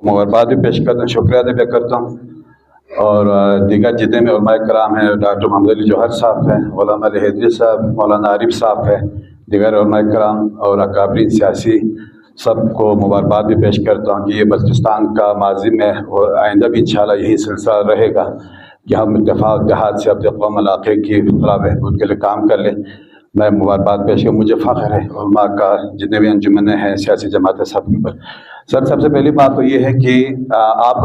मुबारकबाद भी पेश करता हूँ, शुक्रिया अदा करता हूँ। और दीगर जितने में उलमाए कराम हैं, डॉक्टर मोहम्मद अली जौहर साहब हैं, मौलाना अली हैदरी साहब, मौलाना आरिफ साहब हैं, दीगर उलमाए कराम और अकाबरीन सियासी, सबको मुबारकबाद भी पेश करता हूँ कि ये बलूचिस्तान का माजी में और आइंदा भी इंशाअल्लाह यही सिलसिला रहेगा कि हम इत्तेफाक जहाद से अपने कौम इलाके की फलाह बहबूद के लिए काम कर लें। मैं मुबारकबाद पेश कर, मुझे फ़ख्र है उलमा का, जितने भी अंजुमनें हैं, सियासी जमातें, सब के ऊपर। सर, सबसे पहली बात तो ये है कि आप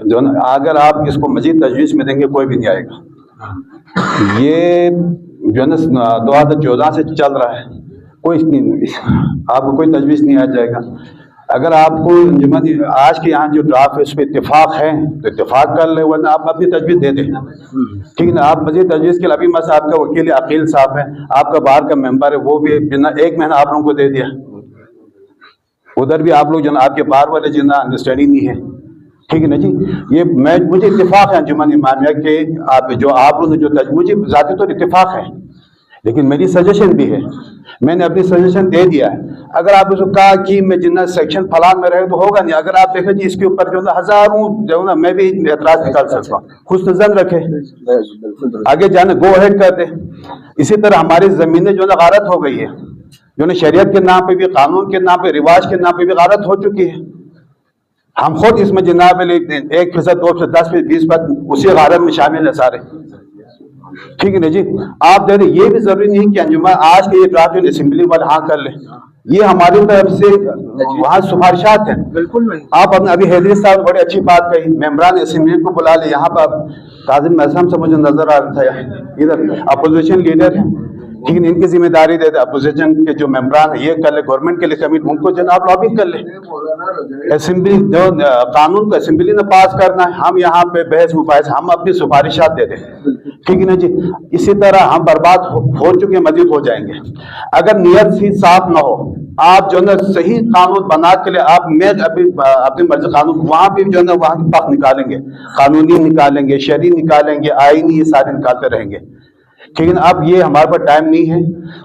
जो है, अगर आप इसको मज़ीद तजवीज़ में देंगे कोई भी नहीं आएगा। ये जो है ना 2014 से चल रहा है, कोई आपको कोई तजवीज़ नहीं आ जाएगा। अगर आपको अंजुमन आज के यहाँ जो ड्राफ्ट है उस पर इत्तेफाक है तो इत्तेफाक कर ले, वरना आप अपनी तजवीज़ दे दें, ठीक है ना। आप मज़ीद तजवीज़ के लिए अभी मस आपका वकील अकील साहब है, आपका बाहर का मेंबर है, वो भी बिना एक महीना आप लोगों को दे दिया। उधर भी आप लोग जो ना आपके बाहर वाले जो ना अंडरस्टैंडिंग नहीं है, ठीक है ना जी। ये मुझे इत्तेफाक है अंजुमन इमामिया के आप लोगों ने जो मुझे ज़ाती तौर इत्तेफाक है, लेकिन मेरी सजेशन भी है, मैंने अपनी सजेशन दे दिया है। अगर आप उसको कहा कि मैं जितना सेक्शन फलान में रहे तो होगा नहीं। अगर आप देखें जी इसके ऊपर जो ना हज़ारों जो ना मैं भी एतराज़ निकाल सकता हूँ, खुश नज़र रखे, आगे जाने गो अहेड कर दे। इसी तरह हमारी ज़मीनें जो ना गारत हो गई है, जो ना शरीयत के नाम पे भी, कानून के नाम पे, रिवाज के नाम पे भी गारत हो चुकी है। हम खुद इसमें जनाब 1%, 2%, 10%, 20% उसी गारत में शामिल है सारे, ठीक है ना जी। आप दे रहे, ये भी जरूरी नहीं कि अंजुमन आज के ये ड्राफ्ट असेंबली वाले हाँ कर ले, ये हमारी तरफ से वहाँ सिफारिशात हैं। बिल्कुल आप अपने अभी हैदरी साहब बड़ी अच्छी बात कही, मेंबरान असेंबली को बुला ले। यहाँ पर काजिम महसम से मुझे नजर आ रहा था, इधर अपोजिशन लीडर हैं, ठीक है, इनकी जिम्मेदारी दे दे। अपोजिशन के जो मेंबरान है ये कर ले, गवर्नमेंट के लिए कमिट, उनको जनाब लॉबी कर ले। असेंबली जो कानून को असेंबली ने पास करना है, हम यहाँ पे बहस मुबाहिस हम अपनी सिफारिशात दे दें, ठीक है ना जी। इसी तरह हम बर्बाद हो चुके, मजीद हो जाएंगे अगर नीयत ही साफ ना हो। आप जो है सही कानून बना के लिए आप मैं अभी अपनी मर्जी कानून वहाँ भी जो है ना वहाँ की पख निकालेंगे, कानूनी निकालेंगे, शरी निकालेंगे, आईनी, ये सारे निकालते रहेंगे, ठीक है ना। अब ये हमारे पास टाइम नहीं है।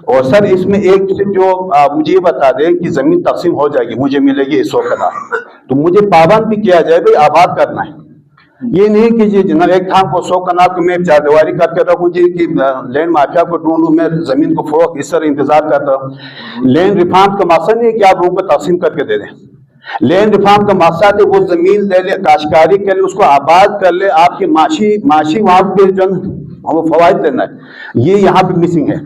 और सर इसमें एक जो मुझे ये बता दें कि जमीन तकसीम हो जाएगी, मुझे मिलेगी 100 कनाल, तो मुझे पाबंद भी किया जाए भाई आबाद करना है। ये नहीं कि जी जनाब एक थाम को 100 कनाल को मैं चारदीवारी करके रखूँ जी कि लैंड माफिया को ढूंढूं, मैं जमीन को फरोख्त इस तरह इंतजार करता हूँ। लैंड रिफॉर्म का मकसद नहीं है कि आप लोगों को तकसीम करके दे दें। लैंड रिफॉर्म का मकसद है वो जमीन ले ले, काश्तकारी के लिए उसको आबाद कर ले, आपकी माशी वहाँ पे जो वो फवायद देना है, ये यहाँ पे मिसिंग है।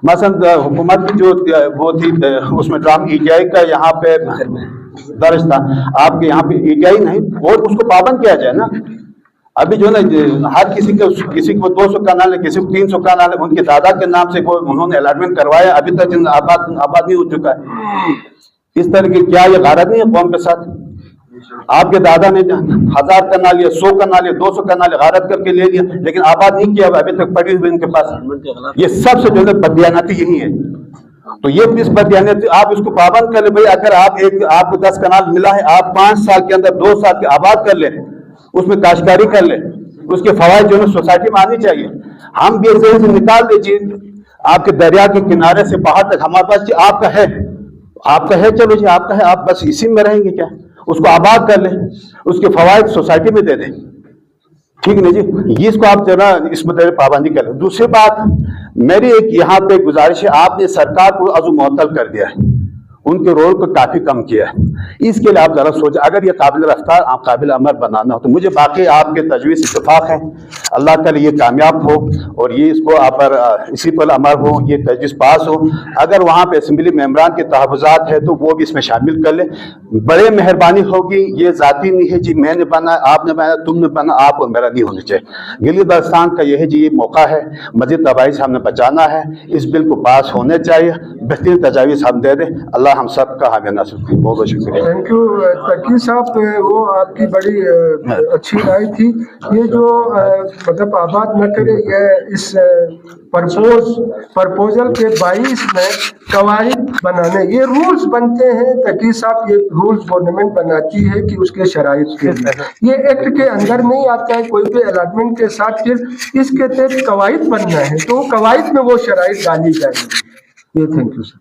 मसलन हुकूमत की जो वो थी उसमें ड्राफ्ट ETI का यहाँ पे दर्ज था, आपके यहाँ पे ETI नहीं, और उसको पाबंद किया जाए ना। अभी जो ना हर किसी को 200 कनाल है, किसी को 300 कनाल है, उनके दादा के नाम से उन्होंने अलॉटमेंट करवाया, अभी तक आबाद नहीं हो चुका है। इस तरह की क्या ये गारत नहीं है कौम के साथ? आपके दादा ने 1000 कनाल या 100 कनाल या 200 कनाल गारत करके ले लिया, लेकिन आबाद नहीं किया, अभी तक पड़ी हुई इनके पास। ये सबसे जो है बददियानती यही है। तो ये इस बददियानती आप इसको पाबंद कर ले भाई। अगर आपको 10 कनाल मिला है, आप 5 साल के अंदर 2 साल के आबाद कर ले, उसमें काश्तकारी कर ले, उसके फवायद जो है सोसाइटी में आनी चाहिए। हम भी एक से निकाल दीजिए आपके दरिया के किनारे से बाहर तक हमारे पास आपका है, चलो जी आपका है, आप बस इसी में रहेंगे क्या? उसको आबाद कर ले, उसके फवायद सोसाइटी में दे दें, ठीक है ना जी। ये इसको आप जरा इस मुद्दे पर पाबंदी कर लें। दूसरी बात मेरी एक यहाँ पे गुजारिश है, आपने सरकार को अज़ु मुअत्तल कर दिया है, उनके रोल को काफी कम किया है। इसके लिए आप जरा सोचें, अगर ये काबिल रफ्तार आप काबिल अमल बनाना हो तो मुझे बाकी आपके तजवीज़ इत्तेफाक है, अल्लाह ताला ये कामयाब हो और ये इसको आप पर इसी पर अमल हो, ये तजवीज़ पास हो। अगर वहाँ पे असेंबली मेंबरान के तहफ़्फ़ुज़ात है तो वो भी इसमें शामिल कर ले, बड़े मेहरबानी होगी। ये ज़ाती नहीं है जी मैंने बना, आपने बना, तुमने बना, आप और मेरा नहीं होना चाहिए। गिलगित बल्तिस्तान का यह जी ये मौका है, मज़ीद तबाही से हमने बचाना है, इस बिल को पास होने चाहिए, बेहतरीन तजावीज़ हम दे दें। अल्लाह हम सब का हामी नासिर। बहुत बहुत शुक्रिया। थैंक यू तकी साहब, वो आपकी बड़ी अच्छी राय थी। ये जो मतलब आबाद न करे, ये इस प्रपोजल के 22 में कवायद बनाने, ये रूल्स बनते हैं। तकी साहब ये रूल्स गवर्नमेंट बनाती है कि उसके शराइत के लिए, ये एक्ट के अंदर नहीं आता है कोई भी अलॉटमेंट के साथ, फिर इसके तहत कवायद बनना है तो कवायद में वो शराइत डाली जाएगी। ये थैंक यू सर।